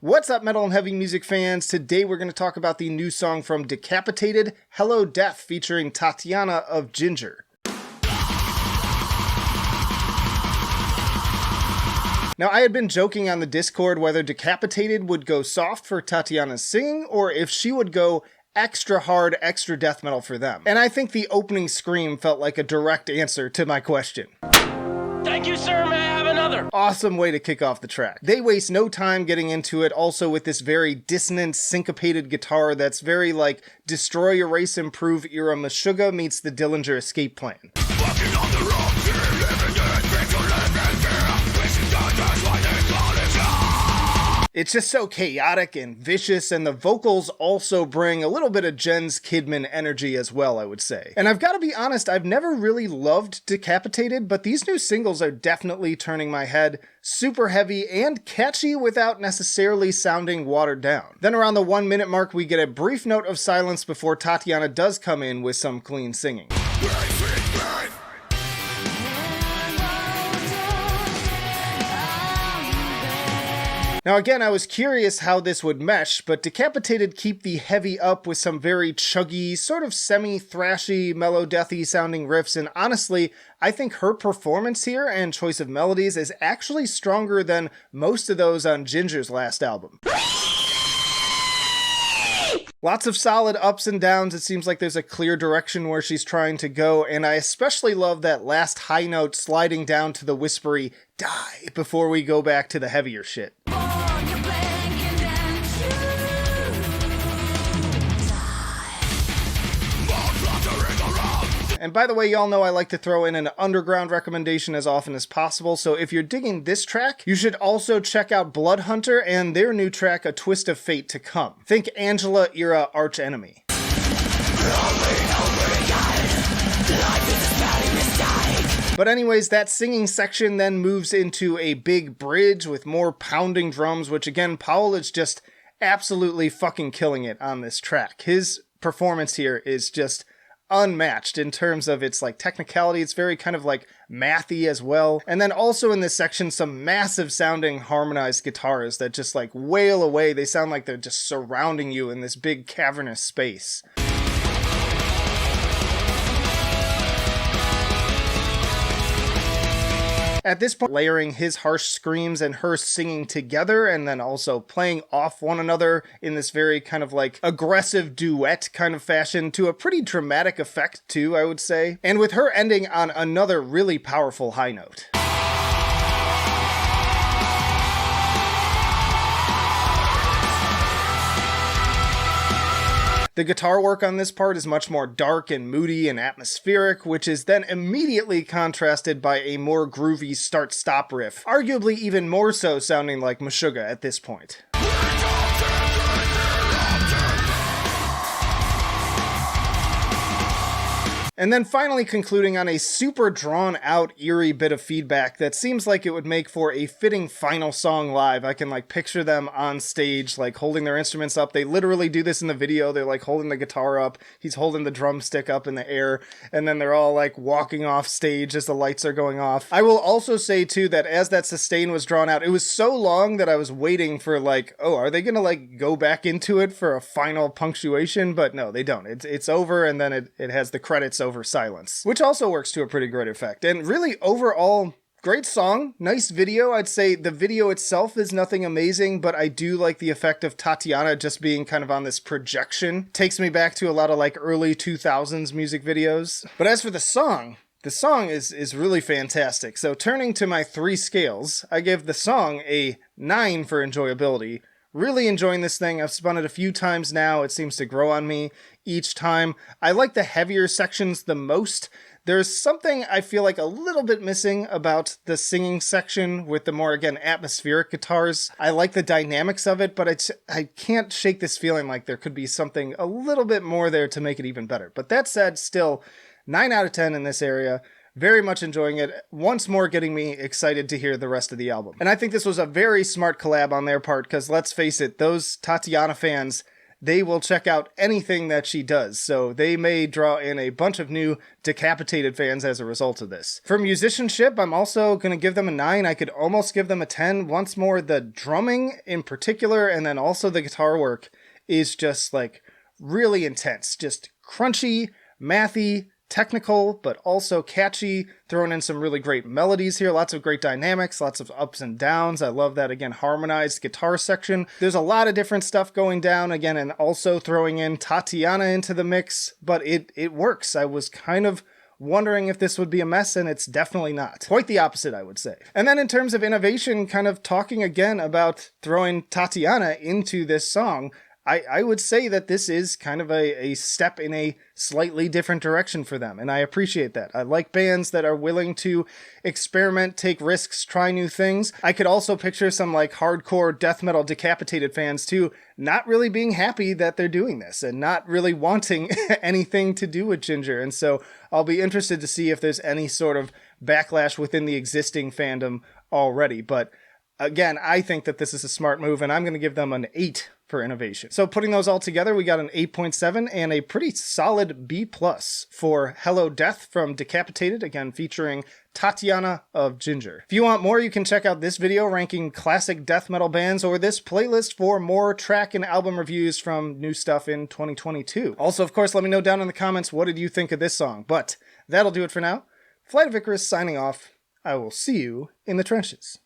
What's up, metal and heavy music fans? Today we're going to talk about the new song from Decapitated, Hello Death, featuring Tatiana of Jinjer. Now, I had been joking on the Discord whether Decapitated would go soft for Tatiana's singing, or if she would go extra hard, extra death metal for them. And I think the opening scream felt like a direct answer to my question. Thank you, sir. May I have another? Awesome way to kick off the track. They waste no time getting into it, also with this very dissonant, syncopated guitar that's very like Destroy, Erase, Improve era Meshuggah meets the Dillinger Escape Plan. It's just so chaotic and vicious, and the vocals also bring a little bit of Jens Kidman energy as well, I would say. And I've got to be honest, I've never really loved Decapitated, but these new singles are definitely turning my head. Super heavy and catchy without necessarily sounding watered down. Then around the 1 minute mark, we get a brief note of silence before Tatiana does come in with some clean singing. Now again, I was curious how this would mesh, but Decapitated keep the heavy up with some very chuggy, sort of semi-thrashy, mellow-deathy sounding riffs, and honestly, I think her performance here and choice of melodies is actually stronger than most of those on Jinjer's last album. Lots of solid ups and downs. It seems like there's a clear direction where she's trying to go, and I especially love that last high note sliding down to the whispery die before we go back to the heavier shit. And by the way, y'all know I like to throw in an underground recommendation as often as possible, so if you're digging this track, you should also check out Bloodhunter and their new track, A Twist of Fate to Come. Think Angela era Arch Enemy. But anyways, that singing section then moves into a big bridge with more pounding drums, which again, Paul is just absolutely fucking killing it on this track. His performance here is just unmatched in terms of its like technicality. It's very kind of like mathy as well. And then also in this section, some massive sounding harmonized guitars that just like wail away. They sound like they're just surrounding you in this big cavernous space. At this point, layering his harsh screams and her singing together, and then also playing off one another in this very kind of like aggressive duet kind of fashion to a pretty dramatic effect too, I would say. And with her ending on another really powerful high note. The guitar work on this part is much more dark and moody and atmospheric, which is then immediately contrasted by a more groovy start-stop riff, arguably even more so sounding like Meshuggah at this point. And then finally concluding on a super drawn out, eerie bit of feedback that seems like it would make for a fitting final song live. I can like picture them on stage, like holding their instruments up. They literally do this in the video. They're like holding the guitar up. He's holding the drumstick up in the air. And then they're all like walking off stage as the lights are going off. I will also say too that as that sustain was drawn out, it was so long that I was waiting for like, oh, are they gonna like go back into it for a final punctuation? But no, they don't. It's over, and then it has the credits over silence, which also works to a pretty great effect. And really overall, great song, nice video. I'd say the video itself is nothing amazing, but I do like the effect of Tatiana just being kind of on this projection. Takes me back to a lot of like early 2000s music videos. But as for the song is really fantastic. So turning to my 3 scales, I give the song a 9 for enjoyability. Really enjoying this thing. I've spun it a few times now. It seems to grow on me each time. I like the heavier sections the most. There's something I feel like a little bit missing about the singing section with the more, again, atmospheric guitars. I like the dynamics of it, but I can't shake this feeling like there could be something a little bit more there to make it even better. But that said, still, 9 out of 10 in this area. Very much enjoying it, once more getting me excited to hear the rest of the album. And I think this was a very smart collab on their part, because let's face it, those Tatiana fans, they will check out anything that she does. So they may draw in a bunch of new Decapitated fans as a result of this. For musicianship, I'm also going to give them a 9. I could almost give them a 10. Once more, the drumming in particular, and then also the guitar work is just like really intense. Just crunchy, mathy, technical, but also catchy, throwing in some really great melodies here, lots of great dynamics, lots of ups and downs. I love that, again, harmonized guitar section. There's a lot of different stuff going down, again, and also throwing in Tatiana into the mix, but it works. I was kind of wondering if this would be a mess, and it's definitely not. Quite the opposite, I would say. And then in terms of innovation, kind of talking again about throwing Tatiana into this song, I would say that this is kind of a step in a slightly different direction for them, and I appreciate that. I like bands that are willing to experiment, take risks, try new things. I could also picture some like hardcore death metal Decapitated fans too, not really being happy that they're doing this and not really wanting anything to do with Jinjer, and so I'll be interested to see if there's any sort of backlash within the existing fandom already, but again, I think that this is a smart move, and I'm going to give them an 8 for innovation. So putting those all together, we got an 8.7 and a pretty solid B+ for Hello Death from Decapitated, again featuring Tatiana of Jinjer. If you want more, you can check out this video ranking classic death metal bands, or this playlist for more track and album reviews from new stuff in 2022. Also, of course, let me know down in the comments, what did you think of this song? But that'll do it for now. Flight of Icarus signing off. I will see you in the trenches.